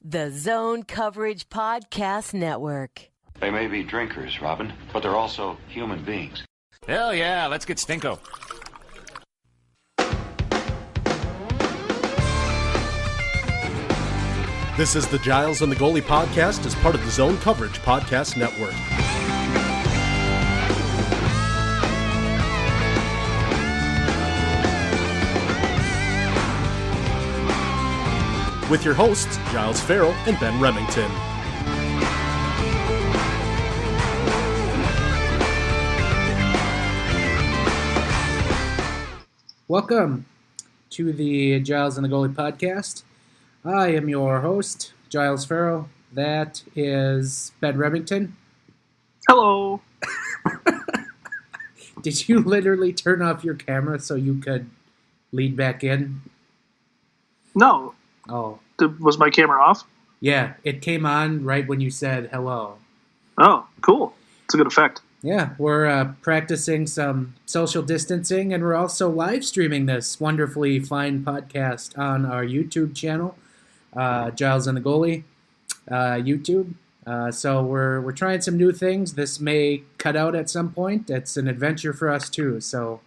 The Zone Coverage Podcast Network. They may be drinkers, Robin, but they're also human beings. Hell yeah, let's get stinko. This is the Giles and the Goalie podcast as part of the Zone Coverage Podcast Network. With your hosts, Giles Farrell and Ben Remington. Welcome to the Giles and the Goalie podcast. I am your host, Giles Farrell. That is Ben Remington. Hello. Did you literally turn off your camera so you could lead back in? No. Oh. Was my camera off? Yeah, it came on right when you said hello. Oh, cool. It's a good effect. Yeah, we're practicing some social distancing, and we're also live streaming this wonderfully fine podcast on our YouTube channel, Giles and the Goalie YouTube. So we're trying some new things. This may cut out at some point. It's an adventure for us too. So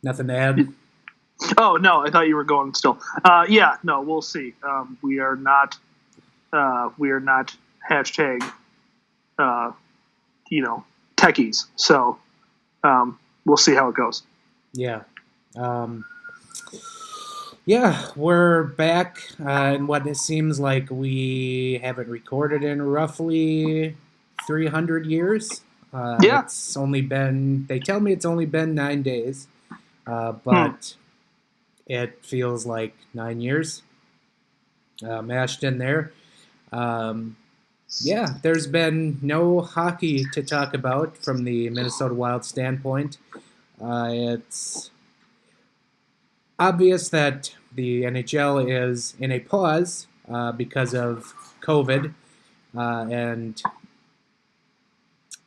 nothing to add. Oh no, I thought you were going still. Yeah, no, we'll see. We are not hashtag, techies. So we'll see how it goes. Yeah. Yeah, we're back in what it seems like we haven't recorded in roughly 300 years. Yeah. It's only been, they tell me it's only been 9 days, but it feels like 9 years mashed in there. Yeah, there's been no hockey to talk about from the Minnesota Wild standpoint. It's obvious that the NHL is in a pause because of COVID. And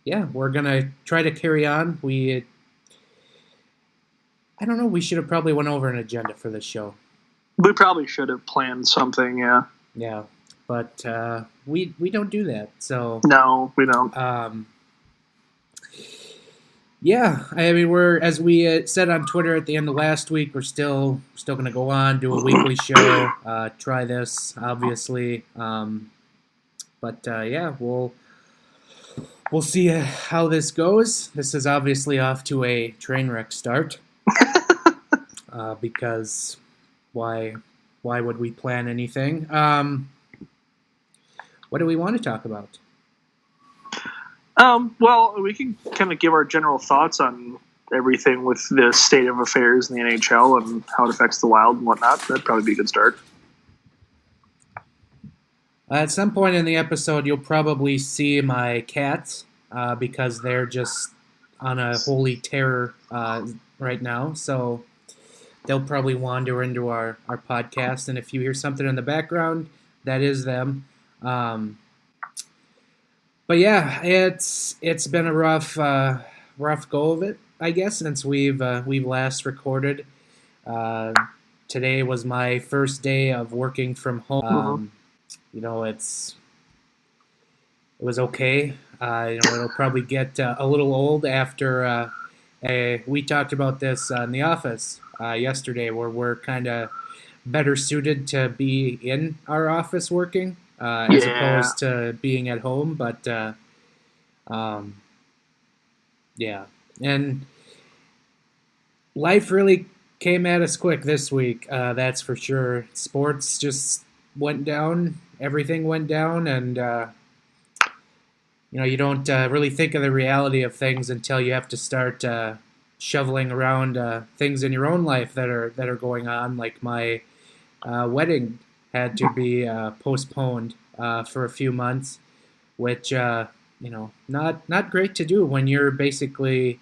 yeah, we're going to try to carry on. I don't know, we should have probably went over an agenda for this show. We probably should have planned something, yeah. Yeah, but we don't do that, so... No, we don't. Yeah, I mean, we're, as we said on Twitter at the end of last week, we're still going to go on, do a weekly show, try this, obviously. But yeah, we'll see how this goes. This is obviously off to a train wreck start. Because why would we plan anything? What do we want to talk about? Well, we can kind of give our general thoughts on everything with the state of affairs in the NHL and how it affects the Wild and whatnot. That'd probably be a good start. At some point in the episode, you'll probably see my cats because they're just on a holy terror right now. So they'll probably wander into our podcast. And if you hear something in the background, that is them. But yeah, it's been a rough go of it, I guess, since we've last recorded. Today was my first day of working from home. It was okay. It'll probably get a little old after we talked about this in the office yesterday, where we're kind of better suited to be in our office working. As opposed to being at home, but yeah, and life really came at us quick this week, that's for sure. Sports just went down, everything went down, and you don't really think of the reality of things until you have to start shoveling around things in your own life that are going on, like my wedding had to be postponed for a few months, which not great to do when you're basically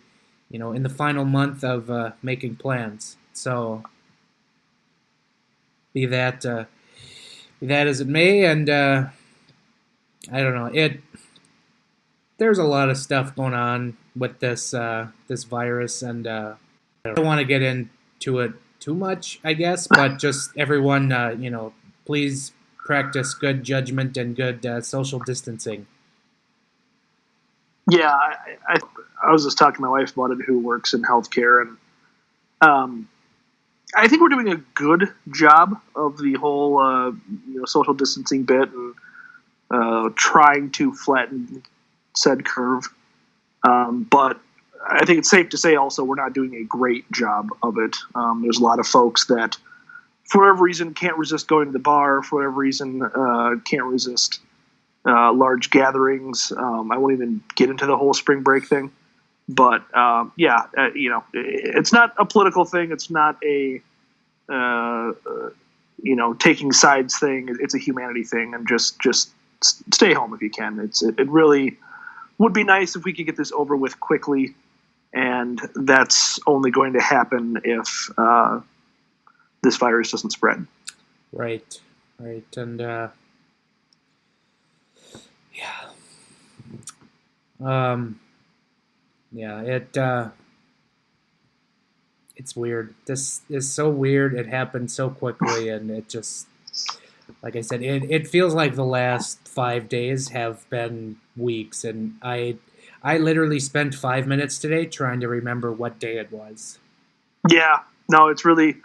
in the final month of making plans. So be that as it may, and I don't know, there's a lot of stuff going on with this virus, and I don't want to get into it too much, I guess, but just everyone, please practice good judgment and good social distancing. Yeah, I was just talking to my wife about it, who works in healthcare, and I think we're doing a good job of the whole social distancing bit and trying to flatten said curve. But I think it's safe to say also we're not doing a great job of it. There's a lot of folks that, for whatever reason, can't resist going to the bar. For whatever reason, can't resist large gatherings. I won't even get into the whole spring break thing. But it's not a political thing. It's not a taking sides thing. It's a humanity thing, and just stay home if you can. It really would be nice if we could get this over with quickly, and that's only going to happen if this virus doesn't spread. Right, and it's weird. This is so weird. It happened so quickly, and it just, like I said, it feels like the last 5 days have been weeks, and I literally spent 5 minutes today trying to remember what day it was. Yeah, no, it's really,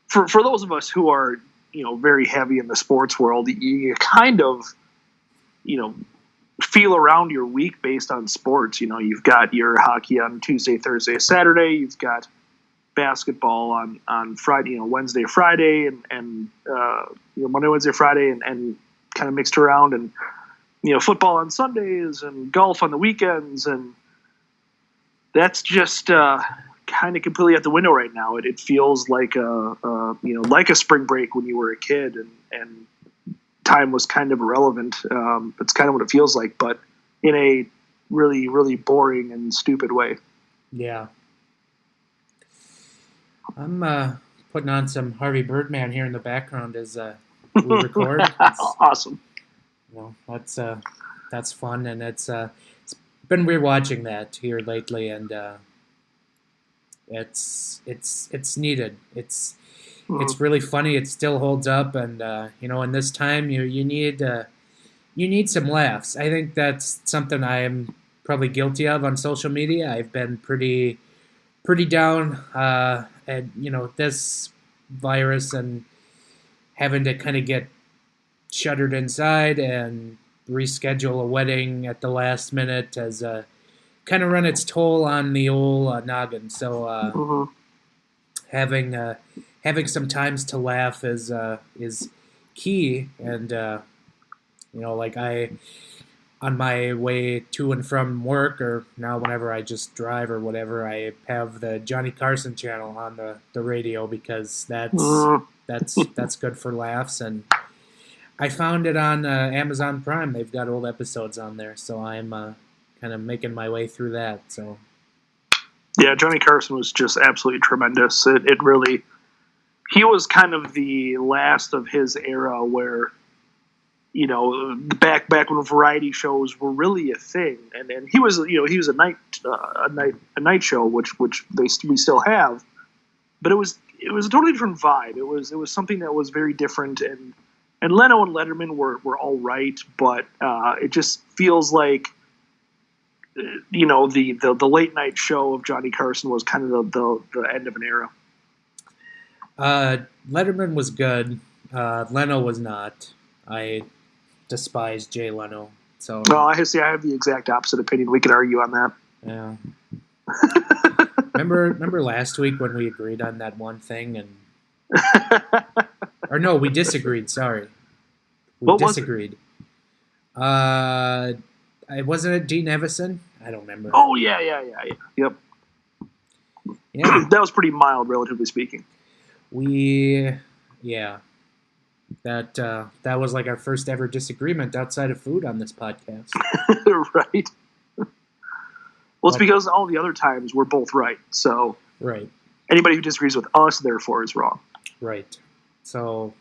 for those of us who are, very heavy in the sports world, you kind of, feel around your week based on sports. You've got your hockey on Tuesday, Thursday, Saturday. You've got basketball on Friday, Wednesday, Friday, and Monday, Wednesday, Friday, and kind of mixed around, and football on Sundays and golf on the weekends, and that's just kind of completely out the window right now. It feels like like a spring break when you were a kid, and time was kind of irrelevant. It's kind of what it feels like, but in a really, really boring and stupid way. Yeah. I'm putting on some Harvey Birdman here in the background as we record. Awesome. Well, that's fun, and it's been rewatching that here lately, and it's needed. It's really funny. It still holds up, and in this time you need some laughs. I think that's something I am probably guilty of on social media. I've been pretty down at this virus and having to kind of get shuttered inside and reschedule a wedding at the last minute has kind of run its toll on the old noggin. So having some times to laugh is key. And like I, on my way to and from work, or now whenever I just drive or whatever, I have the Johnny Carson channel on the radio, because that's good for laughs. And I found it on Amazon Prime. They've got old episodes on there, so I'm kind of making my way through that. So yeah, Johnny Carson was just absolutely tremendous. It really, he was kind of the last of his era where, back when variety shows were really a thing, and he was a night show, which we still have, but it was a totally different vibe. It was something that was very different, and Leno and Letterman were all right, but it just feels like the late night show of Johnny Carson was kind of the end of an era. Letterman was good. Leno was not. I despise Jay Leno. So I have the exact opposite opinion. We could argue on that. Yeah. Remember last week when we agreed on that one thing, and or no, we disagreed. Sorry, what disagreed. Wasn't it Dean Evison? I don't remember. Oh yeah. Yep. Yeah, that was pretty mild, relatively speaking. That was like our first ever disagreement outside of food on this podcast. Right. Well, it's because all the other times we're both right. So right. Anybody who disagrees with us, therefore, is wrong. Right. So,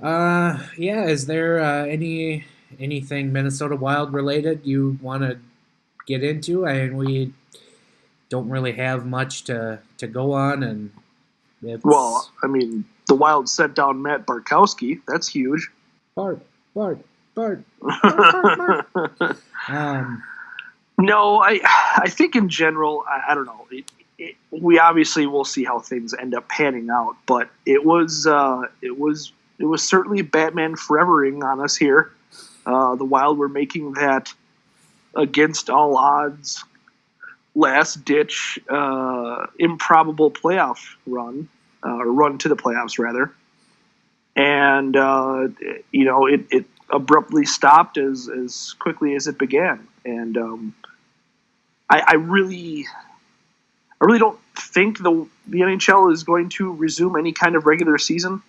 is there anything Minnesota Wild related you want to get into? I mean, we don't really have much to go on, and Well, I mean, the Wild sent down Matt Bartkowski. That's huge. Bart. No, I think in general, I don't know. We obviously will see how things end up panning out, but it was certainly Batman forevering on us here. The Wild were making that against all odds, last ditch, improbable playoff run, or run to the playoffs rather, and it abruptly stopped as quickly as it began, and I really don't think the NHL is going to resume any kind of regular season.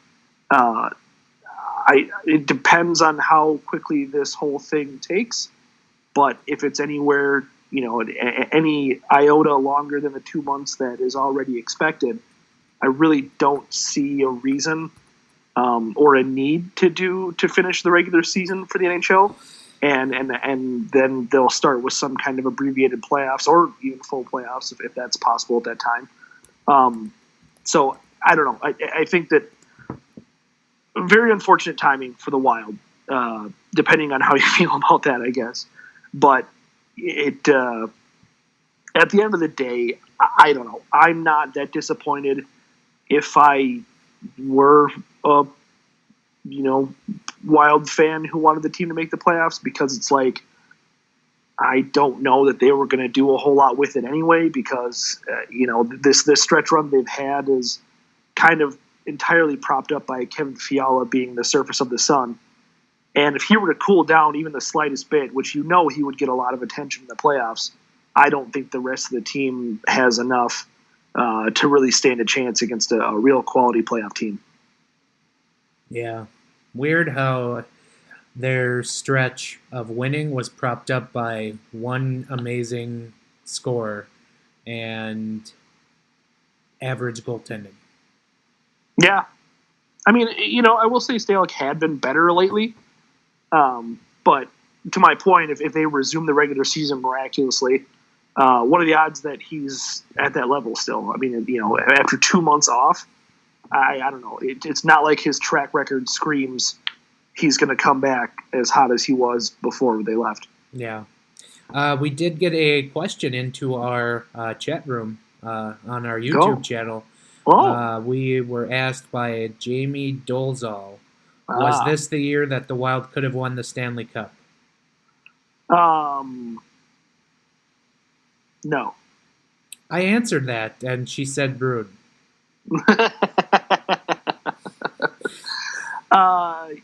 It depends on how quickly this whole thing takes, but if it's anywhere, any iota longer than the 2 months that is already expected, I really don't see a reason or a need to finish the regular season for the NHL. And then they'll start with some kind of abbreviated playoffs or even full playoffs if that's possible at that time. So I don't know. I think that very unfortunate timing for the Wild, depending on how you feel about that, I guess. But at the end of the day, I don't know. I'm not that disappointed. If I were a Wild fan who wanted the team to make the playoffs, because it's like I don't know that they were going to do a whole lot with it anyway, because this stretch run they've had is kind of entirely propped up by Kevin Fiala being the surface of the sun. And if he were to cool down even the slightest bit, which he would get a lot of attention in the playoffs, I don't think the rest of the team has enough to really stand a chance against a real quality playoff team. Yeah. Weird how their stretch of winning was propped up by one amazing scorer and average goaltending. Yeah. I mean, I will say Stalock had been better lately. But to my point, if they resume the regular season miraculously, what are the odds that he's at that level still? I mean, after 2 months off, I don't know. It's not like his track record screams he's going to come back as hot as he was before they left. Yeah. We did get a question into our chat room on our YouTube channel. Oh. We were asked by Jamie Dolzal, was this the year that the Wild could have won the Stanley Cup? No. I answered that, and she said Brood.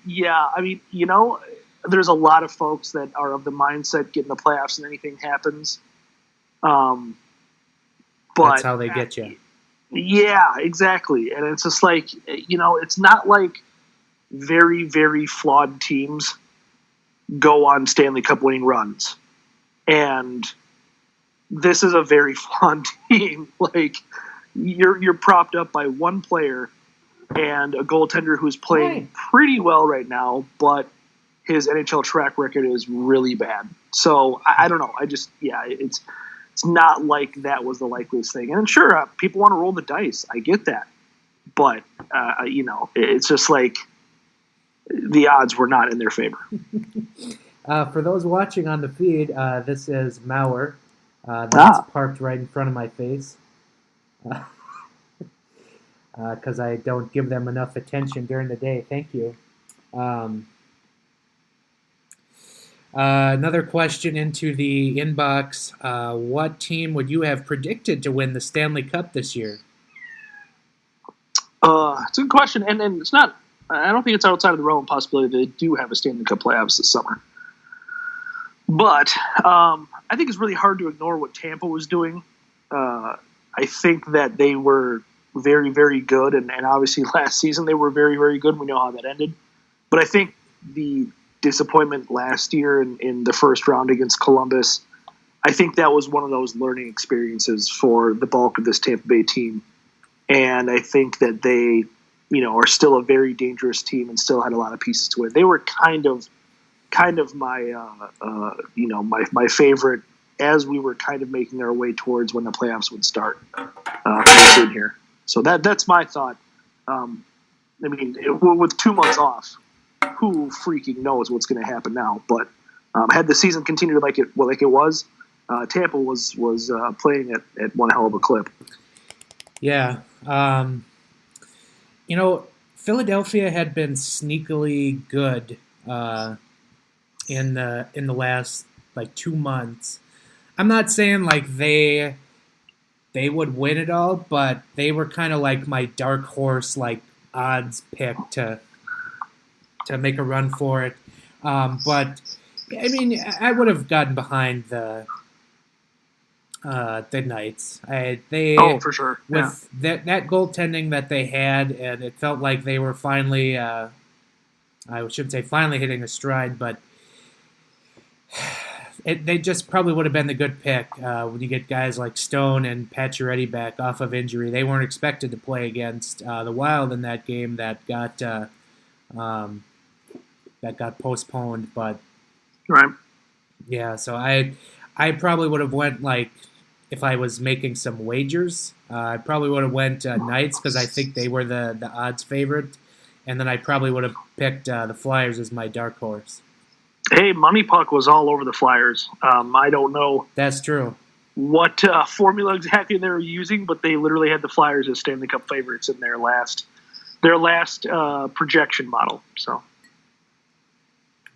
Yeah, I mean, there's a lot of folks that are of the mindset get in the playoffs and anything happens. But that's how they get you. Yeah, exactly. And it's just like, it's not like very, very flawed teams go on Stanley Cup winning runs. And this is a very flawed team. Like, you're propped up by one player and a goaltender who's playing pretty well right now, but his NHL track record is really bad. So I don't know. It's not like that was the likeliest thing. And sure, people want to roll the dice. I get that. But, it's just like the odds were not in their favor. For those watching on the feed, this is Mauer. That's parked right in front of my face. Because I don't give them enough attention during the day. Thank you. Another question into the inbox. What team would you have predicted to win the Stanley Cup this year? It's a good question. And it's not, I don't think it's outside of the realm of possibility that they do have a Stanley Cup playoffs this summer. But I think it's really hard to ignore what Tampa was doing. I think that they were very, very good. And obviously last season they were very, very good. We know how that ended. But I think the disappointment last year in the first round against Columbus, I think that was one of those learning experiences for the bulk of this Tampa Bay team. And I think that they, are still a very dangerous team and still had a lot of pieces to it. They were kind of my, my favorite as we were kind of making our way towards when the playoffs would start soon here. So that's my thought. With 2 months off, who freaking knows what's going to happen now? But had the season continued like it was, Tampa was playing at one hell of a clip. Yeah. Philadelphia had been sneakily good in the last 2 months. I'm not saying like they would win it all, but they were kind of like my dark horse, like odds pick to make a run for it. But I mean, I would have gotten behind the Knights. For sure. With that goaltending that they had, and it felt like they were finally, I shouldn't say finally hitting a stride, but they just probably would have been the good pick when you get guys like Stone and Pacioretty back off of injury. They weren't expected to play against the Wild in that game that got postponed, but right. Yeah, so I probably would have went if I was making some wagers, I probably would have went Knights because I think they were the odds favorite, and then I probably would have picked the Flyers as my dark horse. Hey, Money Puck was all over the Flyers. I don't know. That's true. What formula exactly they were using, but they literally had the Flyers as Stanley Cup favorites in their last projection model. So.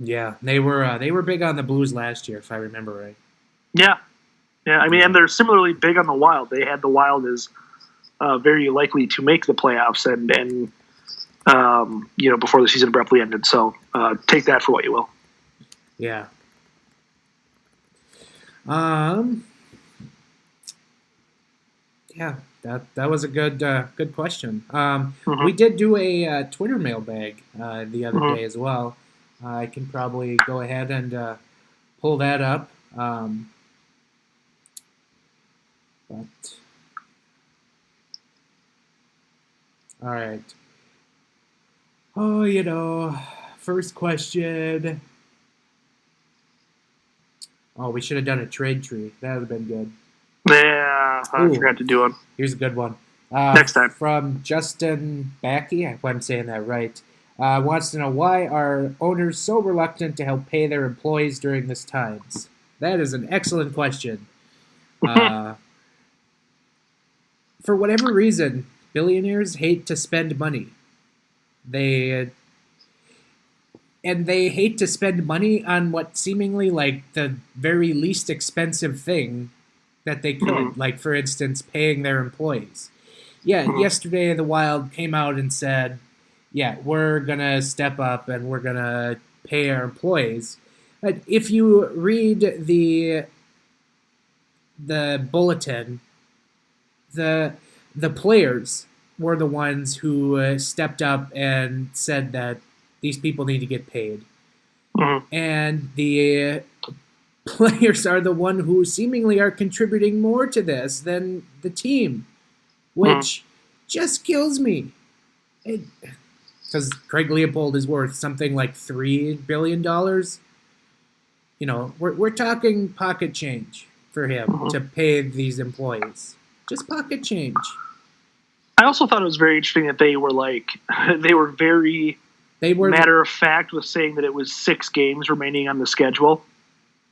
Yeah, they were big on the Blues last year, if I remember right. Yeah. I mean, and they're similarly big on the Wild. They had the Wild as very likely to make the playoffs, and before the season abruptly ended. So take that for what you will. Yeah. Yeah, that was a good question. We did do a Twitter mailbag the other day as well. I can probably go ahead and pull that up. But all right. Oh, first question. Oh, we should have done a trade tree. That would have been good. Yeah, I forgot to do it. Here's a good one. Next time. From Justin Backey, I hope I'm saying that right. Wants to know, why are owners so reluctant to help pay their employees during this times? That is an excellent question. For whatever reason, billionaires hate to spend money. They hate to spend money on what seemingly like the very least expensive thing that they could. Like, for instance, paying their employees. Yeah, yesterday the Wild came out and said, yeah, we're going to step up and we're going to pay our employees. But if you read the bulletin, the players were the ones who stepped up and said that these people need to get paid. And the players are the one who seemingly are contributing more to this than the team, which just kills me. Because Craig Leopold is worth something like $3 billion. We're talking pocket change for him to pay these employees. Just pocket change. I also thought it was very interesting that they were very matter of fact with saying that it was 6 games remaining on the schedule.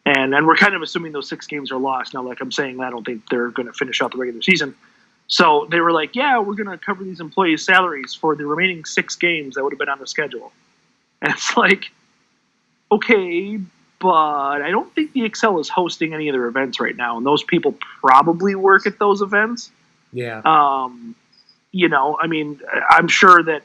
And we're kind of assuming those 6 games are lost. Now, like I'm saying, I don't think they're going to finish out the regular season. So they were like, yeah, we're going to cover these employees' salaries for the remaining 6 games that would have been on the schedule. And it's like, okay, but I don't think the Excel is hosting any of their events right now. And those people probably work at those events. Yeah. I mean, I'm sure that,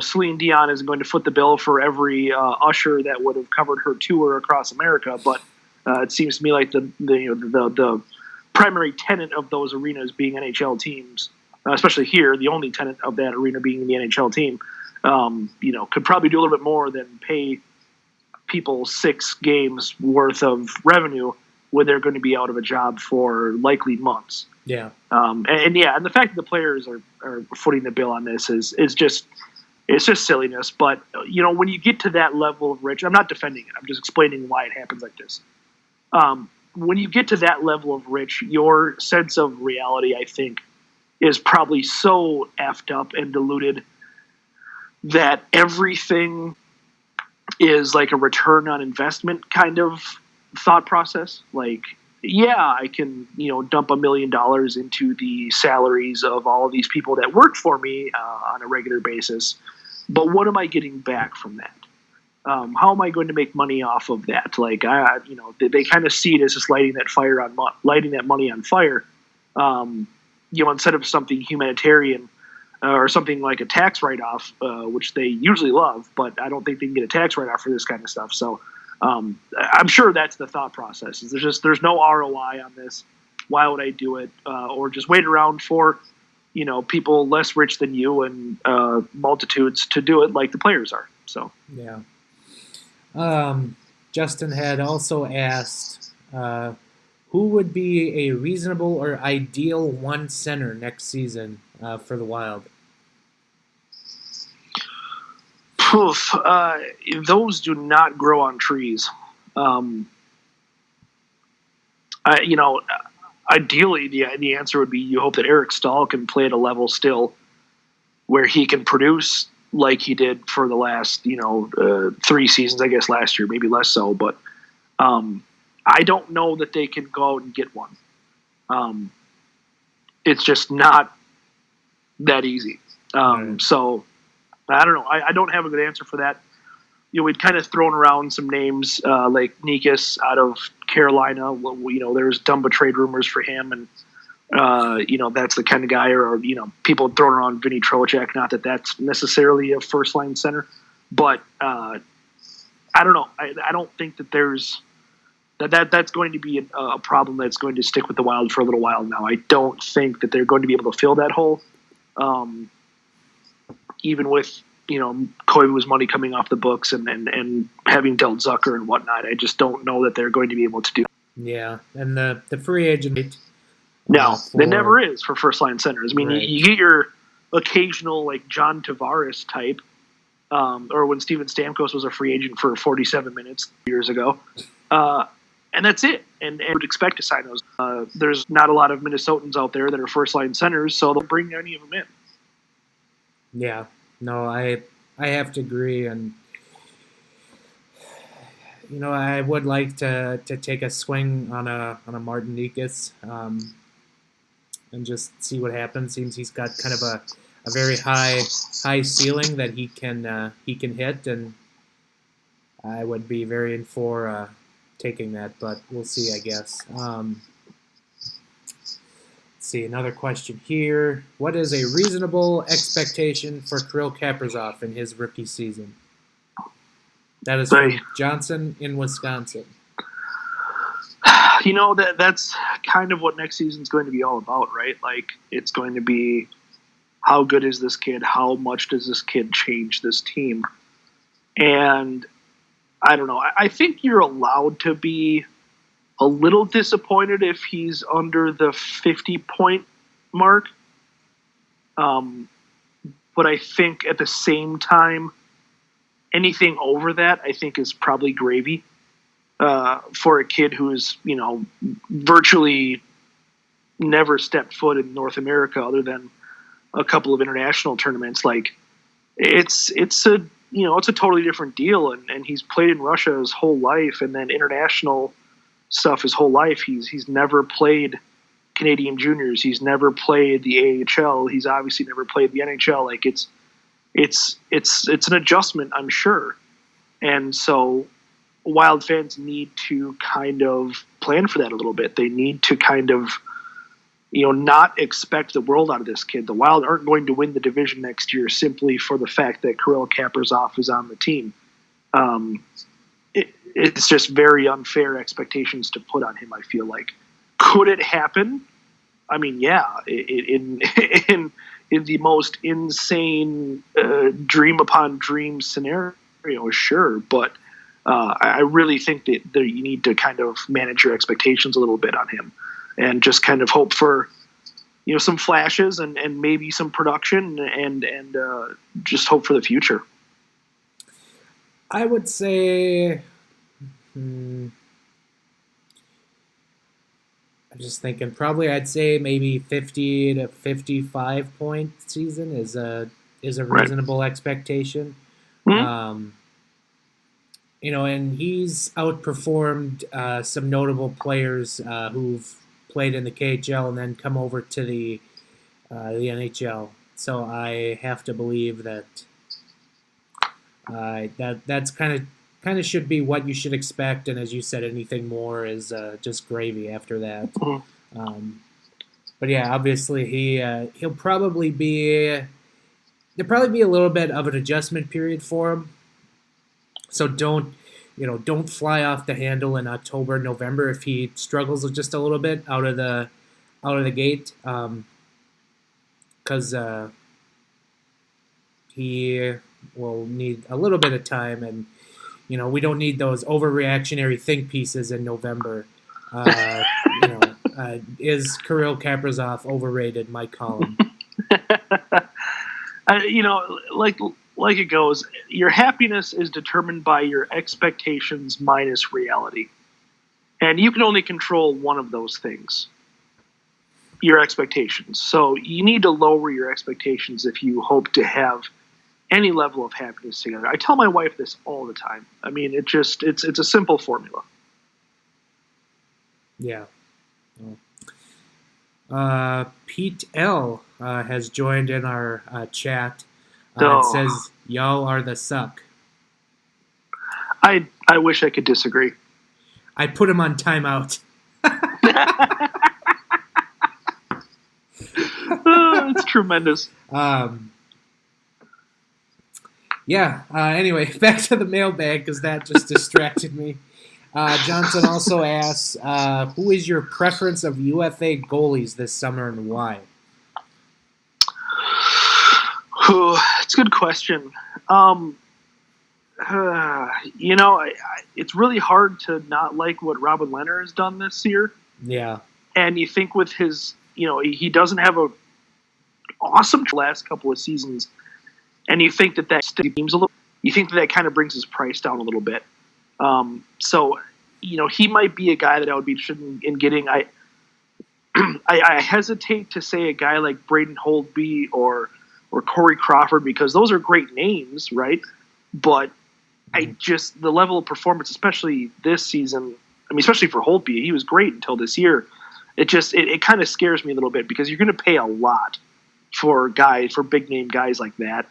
Celine Dion isn't going to foot the bill for every usher that would have covered her tour across America. But it seems to me like the primary tenant of those arenas being NHL teams, especially here, the only tenant of that arena being the NHL team, could probably do a little bit more than pay people 6 games worth of revenue when they're going to be out of a job for likely months. Yeah. And the fact that the players are footing the bill on this is just silliness. But when you get to that level of rich, I'm not defending it. I'm just explaining why it happens like this. When you get to that level of rich, your sense of reality, I think, is probably so effed up and diluted that everything is like a return on investment kind of thought process. Like, yeah, I can, dump $1 million into the salaries of all of these people that work for me on a regular basis, but what am I getting back from that? How am I going to make money off of that? Like, they kind of see it as just lighting that money on fire. Instead of something humanitarian or something like a tax write-off, which they usually love, but I don't think they can get a tax write-off for this kind of stuff. So I'm sure that's the thought process. There's no ROI on this. Why would I do it? Or just wait around for, people less rich than you and multitudes to do it like the players are. So yeah. Justin had also asked, who would be a reasonable or ideal one center next season for the Wild? Poof, those do not grow on trees. Ideally, the answer would be you hope that Eric Stahl can play at a level still where he can produce like he did for the last, 3 seasons, I guess last year, maybe less so. But I don't know that they can go out and get one. It's just not that easy. So I don't know. I don't have a good answer for that. We'd kind of thrown around some names like Nikas out of Carolina. There's Dumba trade rumors for him, and that's the kind of guy. Or people throwing around Vinny Trocheck. Not that that's necessarily a first line center, but I don't know. I don't think that there's that's going to be a problem that's going to stick with the Wild for a little while now. I don't think that they're going to be able to fill that hole, even with Koivu's money coming off the books and having dealt Zucker and whatnot. I just don't know that they're going to be able to do. Yeah, and the free agent. No, there never is for first line centers. I mean, right. you get your occasional like John Tavares type, or when Steven Stamkos was a free agent for 47 minutes years ago. And that's it. And would expect to sign those. There's not a lot of Minnesotans out there that are first line centers, so they'll bring any of them in. Yeah, no, I have to agree, and I would like to take a swing on a Martin Nikas, and just see what happens. Seems he's got kind of a very high ceiling that he can hit, and I would be very in for taking that, but we'll see, I guess. See, another question here. What is a reasonable expectation for Kirill Kaprizov in his rookie season? That is from Johnson in Wisconsin. That's kind of what next season's going to be all about, right? Like, it's going to be how good is this kid? How much does this kid change this team? And I don't know. I think you're allowed to be a little disappointed if he's under the 50-point mark. But I think at the same time, anything over that, I think, is probably gravy for a kid who's, virtually never stepped foot in North America other than a couple of international tournaments. Like, it's a totally different deal. And he's played in Russia his whole life, and then international stuff his whole life. He's never played Canadian juniors. He's never played the AHL. He's obviously never played the NHL. Like, it's an adjustment, I'm sure. And so Wild fans need to kind of plan for that a little bit. They need to kind of, not expect the world out of this kid. The Wild aren't going to win the division next year simply for the fact that Kirill Kaprizov is on the team. It's just very unfair expectations to put on him, I feel like. Could it happen? I mean, yeah, in the most insane dream upon dream scenario, sure. But I really think that you need to kind of manage your expectations a little bit on him and just kind of hope for, some flashes and maybe some production and just hope for the future. I would say I'm just thinking probably I'd say maybe 50 to 55 point season is a Right. reasonable expectation. Mhm. Um, and he's outperformed some notable players who've played in the KHL and then come over to the NHL. So I have to believe that that's kind of should be what you should expect. And as you said, anything more is just gravy after that. Mhm. Um, but yeah, obviously he'll probably be there'll probably be a little bit of an adjustment period for him. So don't fly off the handle in October, November if he struggles just a little bit out of the gate, because he will need a little bit of time, and we don't need those overreactionary think pieces in November. Is Kirill Kaprizov overrated? My column. Like it goes, your happiness is determined by your expectations minus reality. And you can only control one of those things, your expectations. So you need to lower your expectations if you hope to have any level of happiness together. I tell my wife this all the time. I mean, it's a simple formula. Yeah. Pete L has joined in our chat. It says, y'all are the suck. I wish I could disagree. I put him on timeout. It's tremendous. Anyway, back to the mailbag because that just distracted me. Johnson also asks, who is your preference of UFA goalies this summer and why? It's a good question. It's really hard to not like what Robin Lehner has done this year. Yeah. And you think with his, he doesn't have a awesome last couple of seasons, and you think that seems a little. You think that kind of brings his price down a little bit. So, he might be a guy that I would be interested in getting. I hesitate to say a guy like Braden Holtby or Corey Crawford because those are great names, right? But the level of performance, especially this season, especially for Holtby, he was great until this year. It kind of scares me a little bit because you're going to pay a lot for big name guys like that.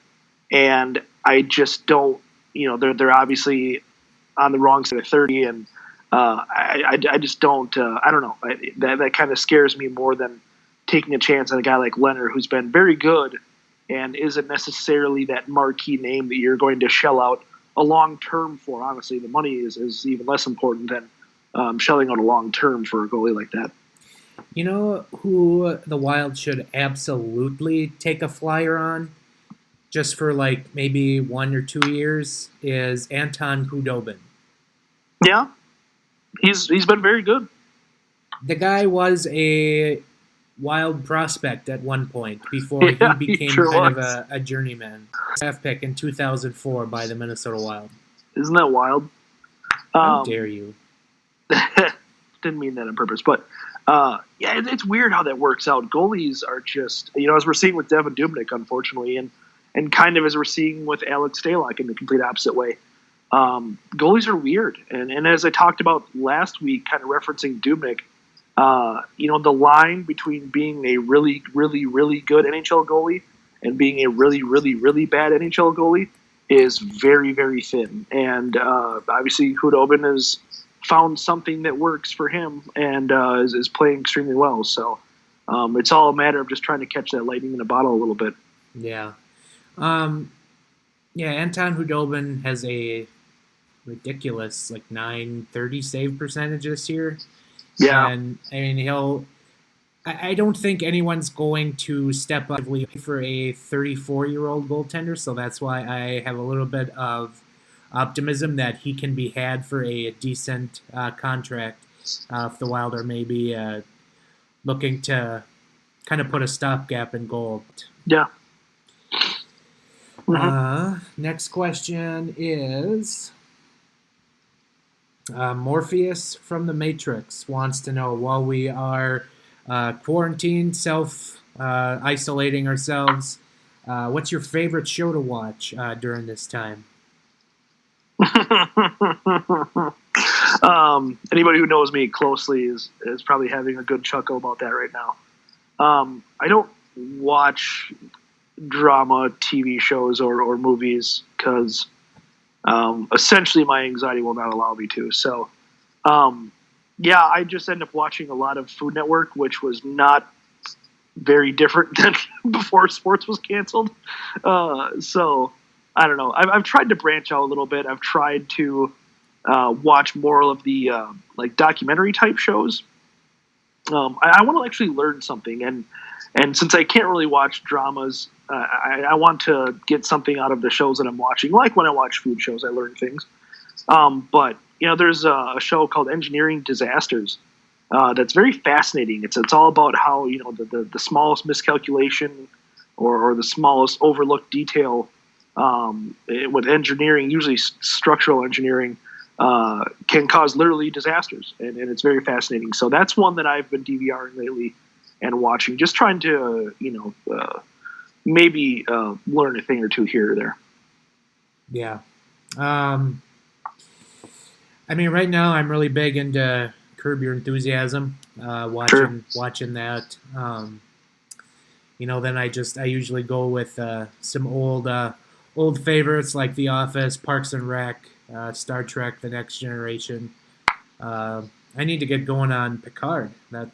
And I just don't, they're obviously on the wrong side of 30 and I just don't, I don't know. That kind of scares me more than taking a chance on a guy like Lehner, who's been very good and isn't necessarily that marquee name that you're going to shell out a long term for. Honestly, the money is even less important than shelling out a long term for a goalie like that. You know who the Wild should absolutely take a flyer on, just for like maybe 1 or 2 years, is Anton Khudobin. Yeah, he's been very good. The guy was a Wild prospect at one point before he became kind of a journeyman. Draft pick in 2004 by the Minnesota Wild. Isn't that wild? How dare you? Didn't mean that on purpose, but it's weird how that works out. Goalies are just, as we're seeing with Devin Dubnyk, unfortunately, and kind of as we're seeing with Alex Stalock in the complete opposite way. Goalies are weird, and as I talked about last week, kind of referencing Dubnyk, the line between being a really, really, really good NHL goalie and being a really, really, really bad NHL goalie is very, very thin. And obviously, Khudobin has found something that works for him and is playing extremely well. So it's all a matter of just trying to catch that lightning in a bottle a little bit. Yeah. Anton Khudobin has a ridiculous 930 save percentage this year. Yeah. And I don't think anyone's going to step up for a 34-year-old goaltender, so that's why I have a little bit of optimism that he can be had for a decent contract if the Wild are maybe looking to kind of put a stopgap in goal. Yeah. Mm-hmm. Next question is, Morpheus from the Matrix wants to know, while we are quarantined, isolating ourselves, what's your favorite show to watch during this time? Anybody who knows me closely is probably having a good chuckle about that right now. I don't watch drama TV shows or movies because essentially my anxiety will not allow me to. So, I just end up watching a lot of Food Network, which was not very different than before sports was canceled. So I don't know. I've tried to branch out a little bit. I've tried to watch more of the like documentary type shows. I want to actually learn something, and since I can't really watch dramas, I want to get something out of the shows that I'm watching. Like when I watch food shows, I learn things. But there's a show called Engineering Disasters that's very fascinating. It's all about how the smallest miscalculation or the smallest overlooked detail with engineering, usually structural engineering, can cause literally disasters, and it's very fascinating. So that's one that I've been DVRing lately and watching, just trying to maybe learn a thing or two here or there. Yeah. I mean, right now I'm really big into Curb Your Enthusiasm, watching that. Then I usually go with some old favorites like The Office, Parks and Rec, Star Trek: The Next Generation. I need to get going on Picard. That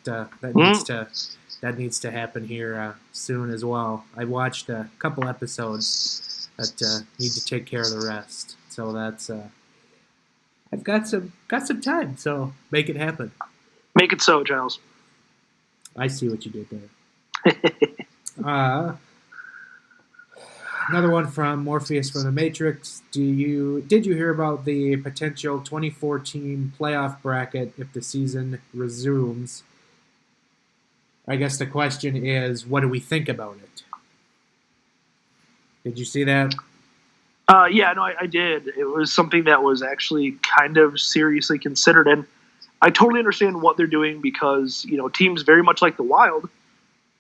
needs to happen here soon as well. I watched a couple episodes, but need to take care of the rest. So that's I've got some time. So make it happen. Make it so, Giles. I see what you did there. Another one from Morpheus from the Matrix. Did you hear about the potential 24-team playoff bracket if the season resumes? I guess the question is, what do we think about it? Did you see that? I did. It was something that was actually kind of seriously considered, and I totally understand what they're doing because teams very much like the Wild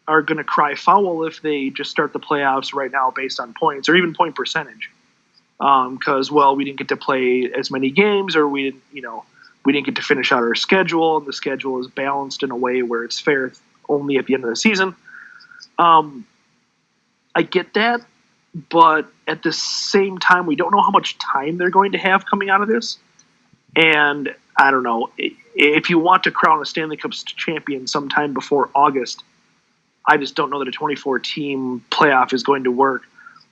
are going to cry foul if they just start the playoffs right now based on points or even point percentage. Because we didn't get to play as many games, or we didn't get to finish out our schedule, and the schedule is balanced in a way where it's fair only at the end of the season. I get that, but at the same time, we don't know how much time they're going to have coming out of this. And I don't know, if you want to crown a Stanley Cup champion sometime before August, I just don't know that a 24-team playoff is going to work.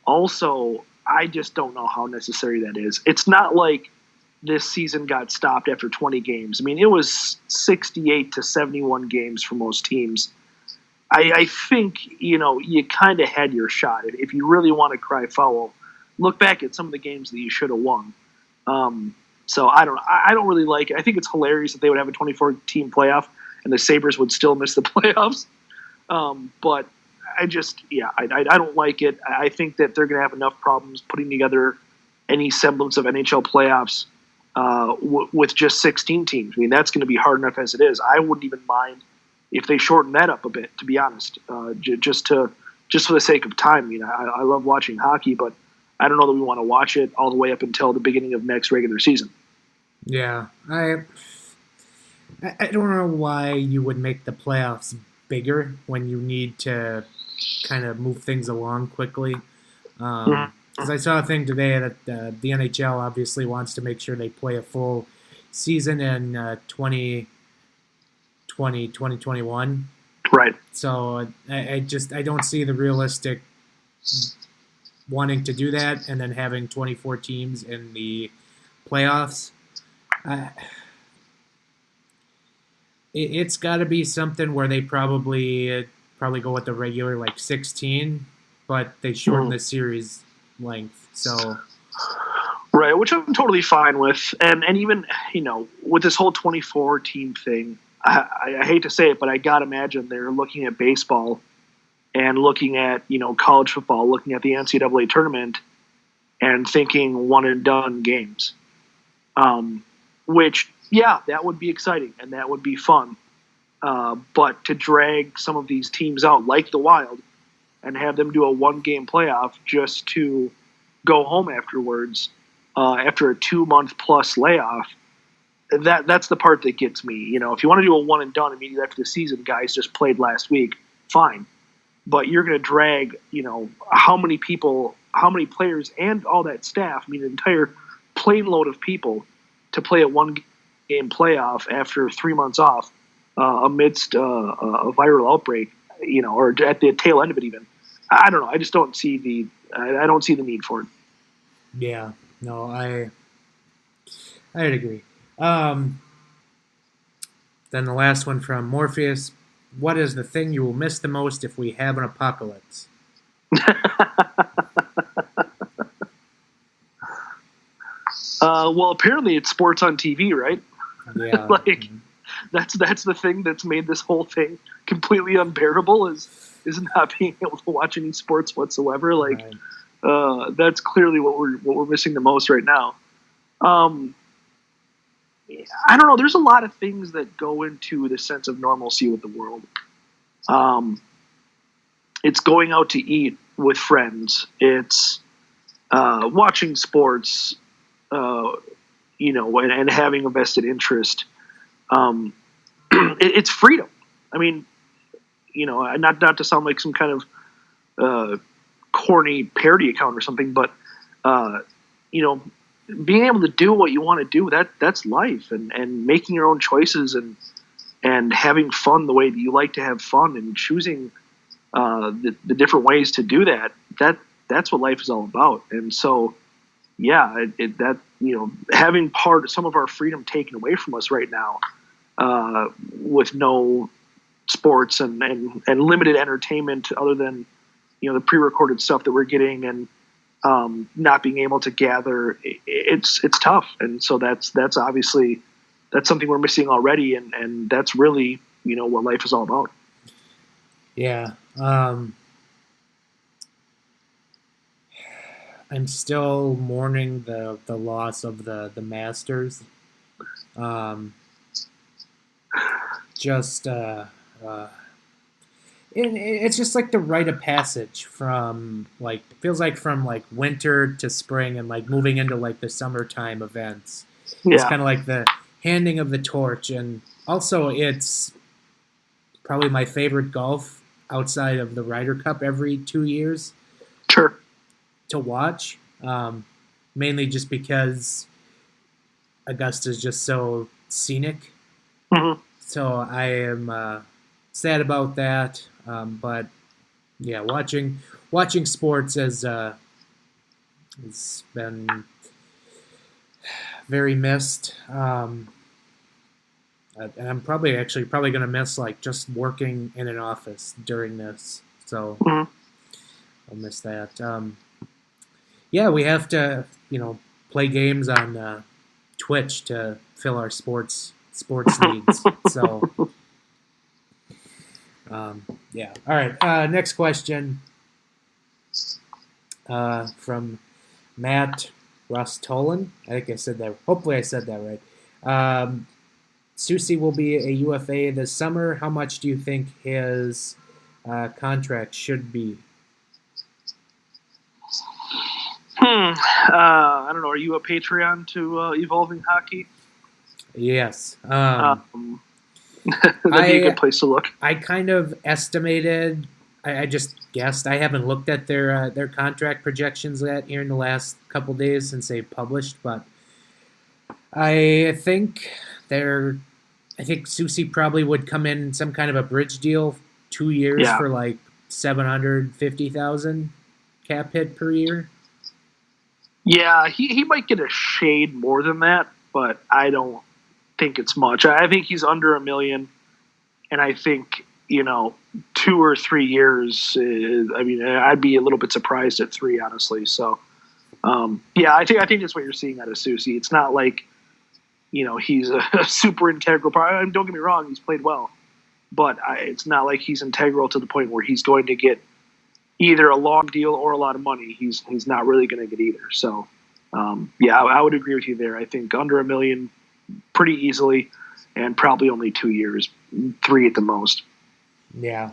Also, I just don't know how necessary that is. It's not like this season got stopped after 20 games. I mean, it was 68 to 71 games for most teams. I think, you kind of had your shot. If you really want to cry foul, look back at some of the games that you should have won. So I don't really like it. I think it's hilarious that they would have a 24-team playoff and the Sabres would still miss the playoffs. But I don't like it. I think that they're going to have enough problems putting together any semblance of NHL playoffs with just 16 teams. I mean, that's going to be hard enough as it is. I wouldn't even mind if they shorten that up a bit, to be honest, just for the sake of time. I love watching hockey, but I don't know that we want to watch it all the way up until the beginning of next regular season. Yeah, I don't know why you would make the playoffs bigger when you need to kind of move things along quickly. Because I saw a thing today that the NHL obviously wants to make sure they play a full season in 2021. Right. So I don't see the realistic wanting to do that and then having 24 teams in the playoffs. It's got to be something where they probably go with the regular 16, but they shorten the series length. So right, which I'm totally fine with, and even with this whole 24 team thing, I hate to say it, but I gotta imagine they're looking at baseball and looking at college football, looking at the NCAA tournament, and thinking one and done games, which yeah, that would be exciting and that would be fun. But to drag some of these teams out like the Wild and have them do a 1-game playoff just to go home afterwards after a 2-month plus layoff, that's the part that gets me. You know, if you want to do a one and done immediately after the season, guys just played last week, fine. But you're going to drag, you know, how many people, how many players, and all that staff, I mean, an entire plane load of people to play a 1-game playoff after 3 months off amidst a viral outbreak, you know, or at the tail end of it even. I don't know. I just don't see I don't see the need for it. Yeah, no, I'd agree. Then the last one from Morpheus. What is the thing you will miss the most if we have an apocalypse? Well, apparently it's sports on TV, right? Yeah. Like, that's the thing that's made this whole thing completely unbearable is not being able to watch any sports whatsoever. Like, right. That's clearly what we're missing the most right now. I don't know. There's a lot of things that go into the sense of normalcy with the world. It's going out to eat with friends. It's watching sports, you know, and having a vested interest. It's freedom. I mean, you know, not to sound like some kind of corny parody account or something, but you know, being able to do what you want to do, that's life, and making your own choices and having fun the way that you like to have fun, and choosing the different ways to do that's what life is all about. And so, yeah, that, you know, having some of our freedom taken away from us right now, with no sports and limited entertainment other than, you know, the pre-recorded stuff that we're getting, and not being able to gather, it's tough. And so that's obviously, that's something we're missing already, and that's really, you know, what life is all about. Yeah. I'm still mourning the loss of the Masters. It's just like the rite of passage from, like, feels like from like winter to spring and like moving into like the summertime events. Yeah. It's kind of like the handing of the torch, and also it's probably my favorite golf outside of the Ryder Cup every 2 years. Sure. To watch, mainly just because Augusta's just so scenic. Mm-hmm. So I am sad about that, but yeah, watching sports has been very missed, and I'm probably going to miss like just working in an office during this. So mm-hmm. I'll miss that. Yeah, we have to, you know, play games on Twitch to fill our sports needs. So, yeah. All right. Next question from Matt Rostolen. I think I said that. Hopefully I said that right. Susie will be a UFA this summer. How much do you think his contract should be? I don't know. Are you a Patreon to Evolving Hockey? Yes. That'd be a good place to look. I kind of estimated. I just guessed. I haven't looked at their contract projections yet here in the last couple days since they published, but I think Susie probably would come in some kind of a bridge deal, 2 years for like $750,000 cap hit per year. Yeah, he might get a shade more than that, but I don't think it's much. I think he's under $1 million, and I think, you know, 2 or 3 years. I mean, I'd be a little bit surprised at 3, honestly. So, yeah, I think that's what you're seeing out of Susie. It's not like, you know, he's a super integral part. I mean, don't get me wrong, he's played well, but it's not like he's integral to the point where he's going to get either a long deal or a lot of money. He's not really going to get either. So, yeah, I would agree with you there. I think under $1 million, pretty easily, and probably only 2 years, 3 at the most. Yeah.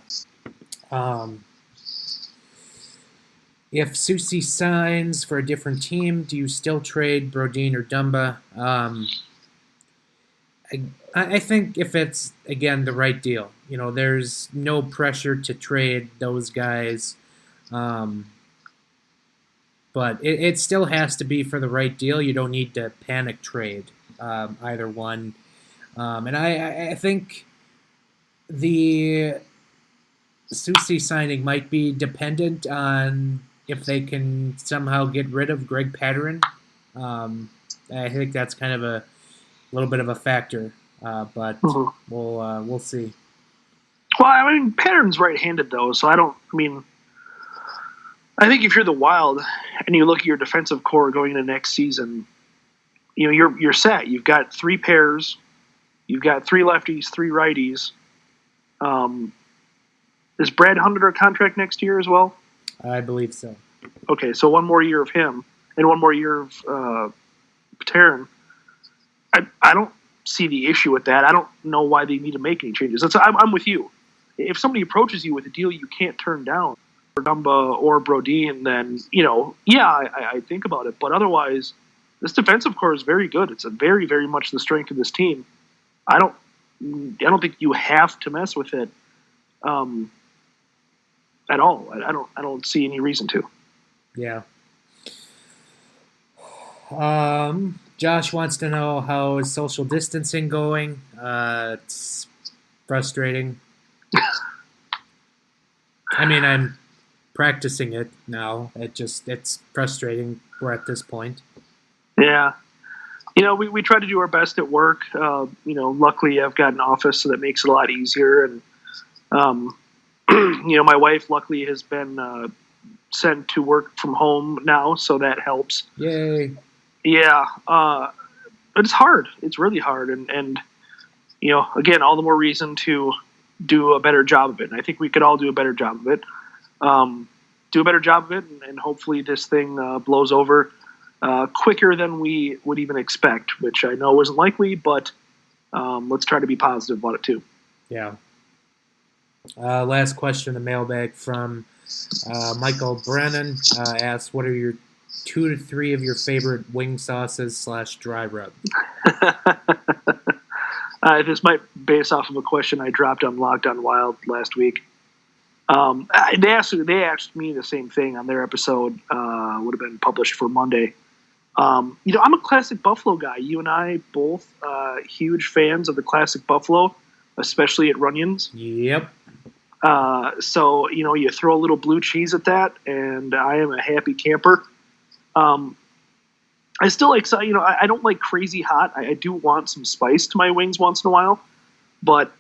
If Susi signs for a different team, do you still trade Brodin or Dumba? I think if it's, again, the right deal, there's no pressure to trade those guys. But it still has to be for the right deal. You don't need to panic trade either one. And I think the Susi signing might be dependent on if they can somehow get rid of Greg Patterin. I think that's kind of a little bit of a factor, but we'll see. Well, I mean, Patterin's right-handed though, so I think if you're the Wild and you look at your defensive core going into next season, you're set. You've got 3 pairs, you've got 3 lefties, 3 righties. Is Brad Hunt under a contract next year as well? I believe so. Okay, so 1 more year of him and 1 more year of Patterin. I don't see the issue with that. I don't know why they need to make any changes. I'm with you. If somebody approaches you with a deal you can't turn down, for Dumba or Brodin, then I think about it. But otherwise, this defensive core is very good. It's a very, very much the strength of this team. I don't think you have to mess with it at all. I don't see any reason to. Yeah. Josh wants to know how is social distancing going. It's frustrating. I mean, I'm practicing it now. It's frustrating. We're at this point. Yeah. We try to do our best at work. Luckily I've got an office, so that makes it a lot easier. And, my wife luckily has been sent to work from home now, so that helps. Yay. Yeah. But it's hard. It's really hard. And again, all the more reason to do a better job of it. And I think we could all do a better job of it. Do a better job of it, and hopefully this thing blows over quicker than we would even expect, which I know isn't likely, but let's try to be positive about it too. Yeah. Last question in the mailbag from Michael Brennan asks, what are your 2 to 3 of your favorite wing sauces / dry rub? This might base off of a question I dropped on Locked on Wild last week. They asked me the same thing on their episode. Would have been published for Monday. I'm a classic Buffalo guy. You and I both huge fans of the classic Buffalo, especially at Runyon's. Yep. So you throw a little blue cheese at that, and I am a happy camper. I still like, I don't like crazy hot. I do want some spice to my wings once in a while, but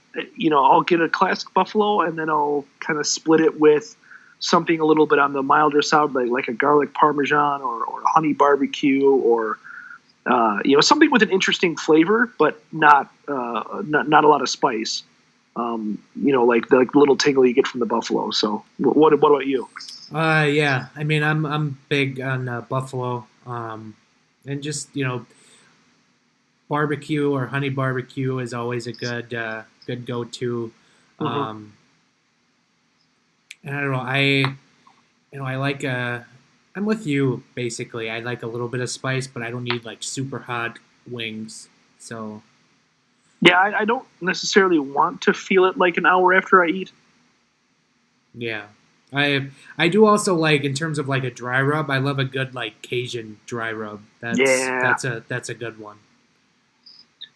I'll get a classic Buffalo, and then I'll kind of split it with something a little bit on the milder side, like a garlic parmesan or a honey barbecue, or something with an interesting flavor, but not a lot of spice. Like the little tingle you get from the Buffalo. So, what about you? Yeah, I mean, I'm big on Buffalo, and just barbecue or honey barbecue is always a good go-to. And I don't know, I like I'm with you basically. I like a little bit of spice, but I don't need like super hot wings. So yeah, I don't necessarily want to feel it like an hour after I eat. Yeah. I do also like, in terms of like a dry rub, I love a good like Cajun dry rub. That's a good one.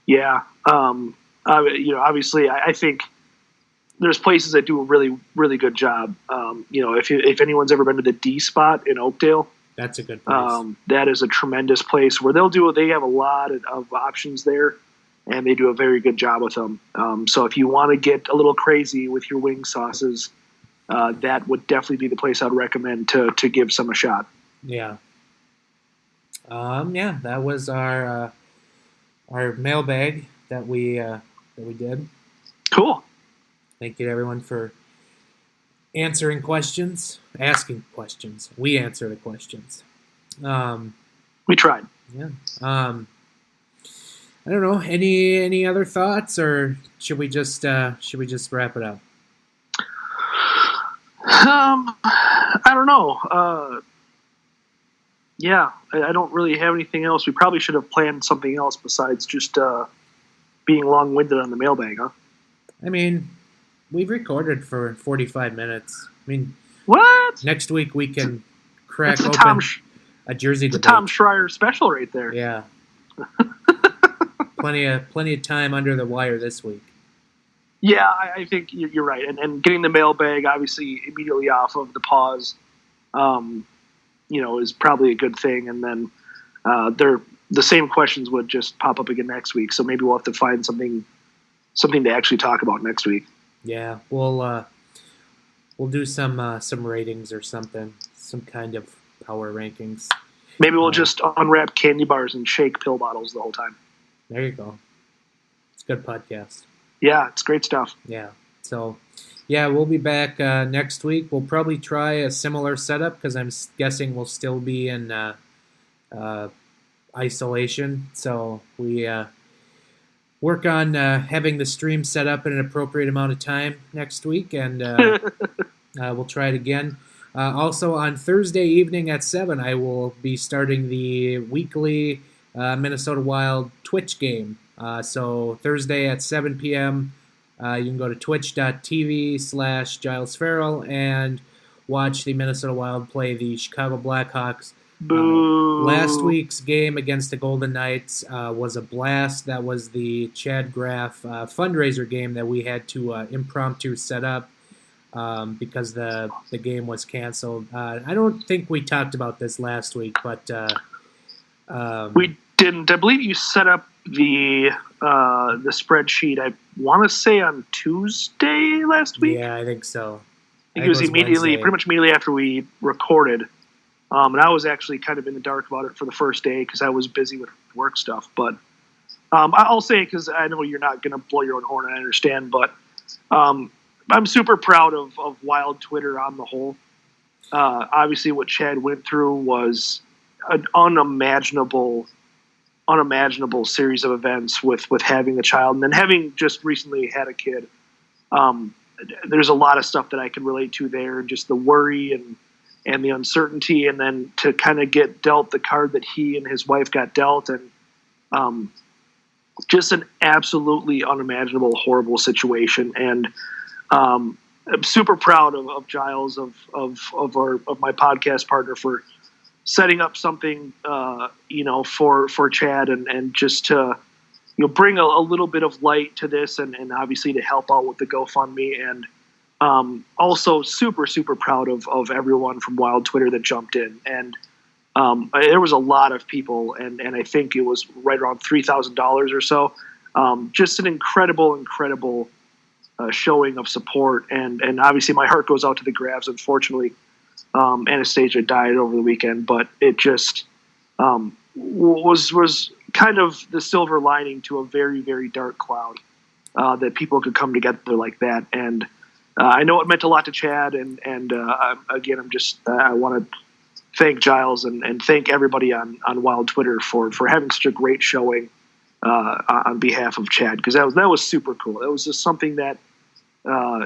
Yeah. Obviously I think there's places that do a really, really good job. If anyone's ever been to the D Spot in Oakdale, that's a good place. That is a tremendous place where they have a lot of options there, and they do a very good job with them. So if you want to get a little crazy with your wing sauces, that would definitely be the place I'd recommend to give some a shot. Yeah. That was our mailbag that we did. Cool. Thank you to everyone for asking questions. We answer the questions. We tried. Yeah. I don't know. Any other thoughts, or should we just wrap it up? I don't know. Yeah, I don't really have anything else. We probably should have planned something else besides just being long-winded on the mailbag, huh? I mean, we've recorded for 45 minutes. I mean, what? Next week we can crack It's open a Jersey it's a debate. Tom Schreier special right there. Yeah. plenty of time under the wire this week. Yeah, I think you're right. And getting the mailbag, obviously, immediately off of the pause, is probably a good thing. And then the same questions would just pop up again next week. So maybe we'll have to find something to actually talk about next week. Yeah, we'll do some ratings or something, some kind of power rankings. Maybe we'll just unwrap candy bars and shake pill bottles the whole time. There you go. It's a good podcast. Yeah, it's great stuff. Yeah. So, yeah, we'll be back next week. We'll probably try a similar setup because I'm guessing we'll still be in isolation. So we work on having the stream set up in an appropriate amount of time next week, and we'll try it again. Also, on Thursday evening at 7, I will be starting the weekly Minnesota Wild Twitch game. So Thursday at 7 p.m., you can go to twitch.tv/Giles Farrell and watch the Minnesota Wild play the Chicago Blackhawks. Last week's game against the Golden Knights was a blast. That was the Chad Graff fundraiser game that we had to impromptu set up because the game was canceled. I don't think we talked about this last week, but we didn't. I believe you set up the spreadsheet. I want to say on Tuesday last week. Yeah, I think so. I think it was pretty much immediately after we recorded. And I was actually kind of in the dark about it for the first day because I was busy with work stuff. But I'll say, because I know you're not going to blow your own horn, I understand, but I'm super proud of Wild Twitter on the whole. Obviously, what Chad went through was an unimaginable series of events with having a child, and then having just recently had a kid. There's a lot of stuff that I can relate to there, just the worry and the uncertainty, and then to kind of get dealt the card that he and his wife got dealt, and just an absolutely unimaginable, horrible situation. And I'm super proud of Giles, of my podcast partner, for setting up something, for Chad, and just to, bring a little bit of light to this, and obviously to help out with the GoFundMe. And also super, super proud of everyone from Wild Twitter that jumped in. And there was a lot of people, and I think it was right around $3,000 or so. Just an incredible showing of support. And obviously my heart goes out to the Gravs. Unfortunately, Anastasia died over the weekend, but it just was kind of the silver lining to a very, very dark cloud, that people could come together like that. And I know it meant a lot to Chad, and again, I want to thank Giles and thank everybody on Wild Twitter for having such a great showing on behalf of Chad, because that was super cool. That was just something that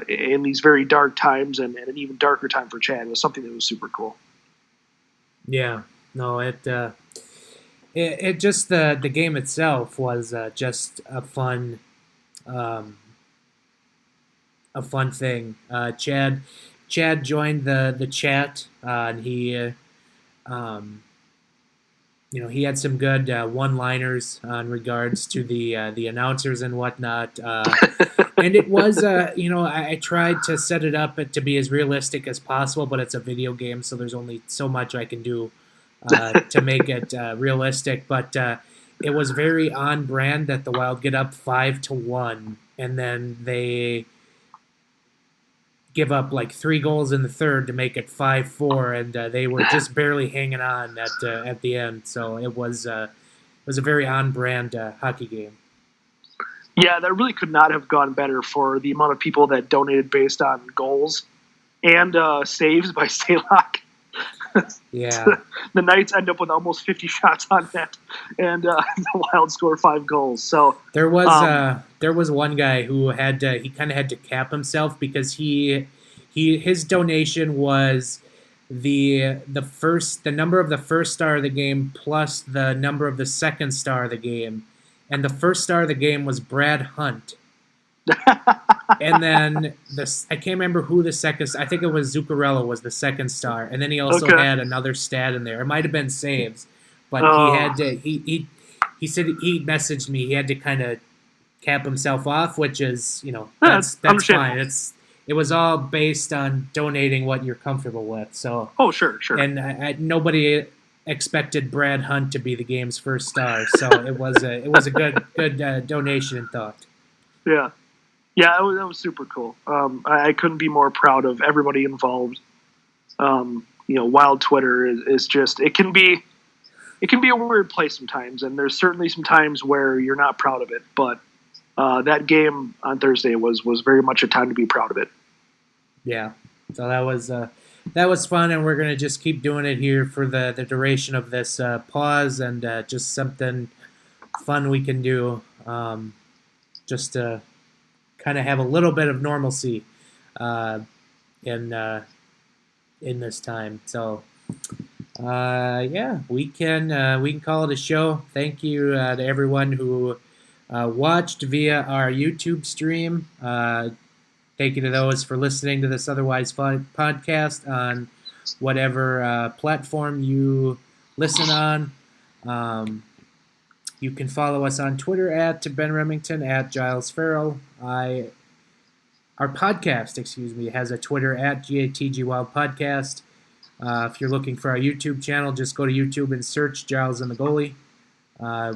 in these very dark times, and an even darker time for Chad, was something that was super cool. Yeah, no, it just the game itself was just a fun thing. Chad joined the chat, and he he had some good one-liners in regards to the announcers and whatnot. And it was I tried to set it up to be as realistic as possible, but it's a video game, so there's only so much I can do to make it realistic. But it was very on brand that the Wild get up 5-1, and then they give up like 3 goals in the third to make it 5-4, and they were just barely hanging on at the end. So it was a very on brand hockey game. Yeah, that really could not have gone better for the amount of people that donated based on goals and saves by Stalock. Yeah. The Knights end up with almost 50 shots on net, and the Wild score 5 goals. So there was one guy who he kind of had to cap himself because his donation was the number of the first star of the game plus the number of the second star of the game, and the first star of the game was Brad Hunt. And then I can't remember who the second. I think it was Zuccarello was the second star, and then he also had another stat in there. It might have been saves, but he had to. He said he messaged me. He had to kind of cap himself off, which is that's fine. It was all based on donating what you're comfortable with. So sure. And nobody expected Brad Hunt to be the game's first star, so it was a good donation and thought. Yeah. Yeah, that was super cool. I couldn't be more proud of everybody involved. Wild Twitter is just it can be a weird place sometimes, and there's certainly some times where you're not proud of it. But that game on Thursday was very much a time to be proud of it. Yeah, so that was fun, and we're gonna just keep doing it here for the duration of this pause, and just something fun we can do, just to kind of have a little bit of normalcy in this time. So we can call it a show. Thank you to everyone who watched via our YouTube stream. Thank you to those for listening to this otherwise fun podcast on whatever platform you listen on. You can follow us on Twitter at Ben Remington, at Giles Farrell. Our podcast, has a Twitter at GATG Wild Podcast. If you're looking for our YouTube channel, just go to YouTube and search Giles and the Goalie.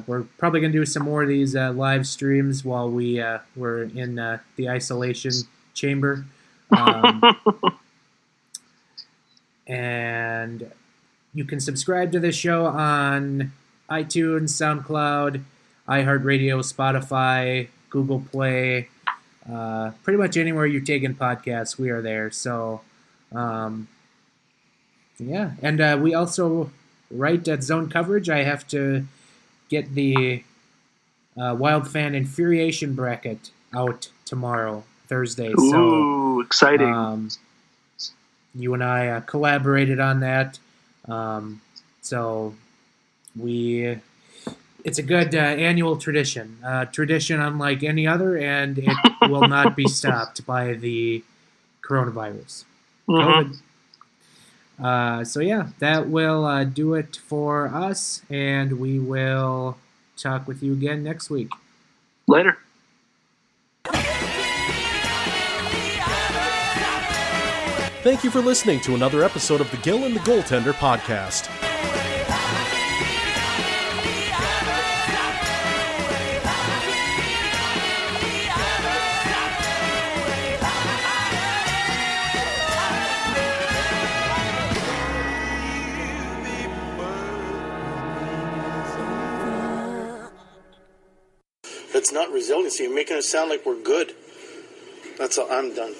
We're probably going to do some more of these live streams while we're in the isolation chamber. And you can subscribe to the show on iTunes, SoundCloud, iHeartRadio, Spotify, Google Play, pretty much anywhere you're taking podcasts, we are there. So, and we also write at Zone Coverage. I have to get the Wild Fan Infuriation bracket out tomorrow, Thursday. Ooh, exciting. You and I collaborated on that. It's a good annual tradition. Tradition unlike any other, and it will not be stopped by the coronavirus. Mm-hmm. That will do it for us, and we will talk with you again next week. Later. Thank you for listening to another episode of the Gill and the Goaltender podcast. That's not resiliency. You're making it sound like we're good. That's all. I'm done.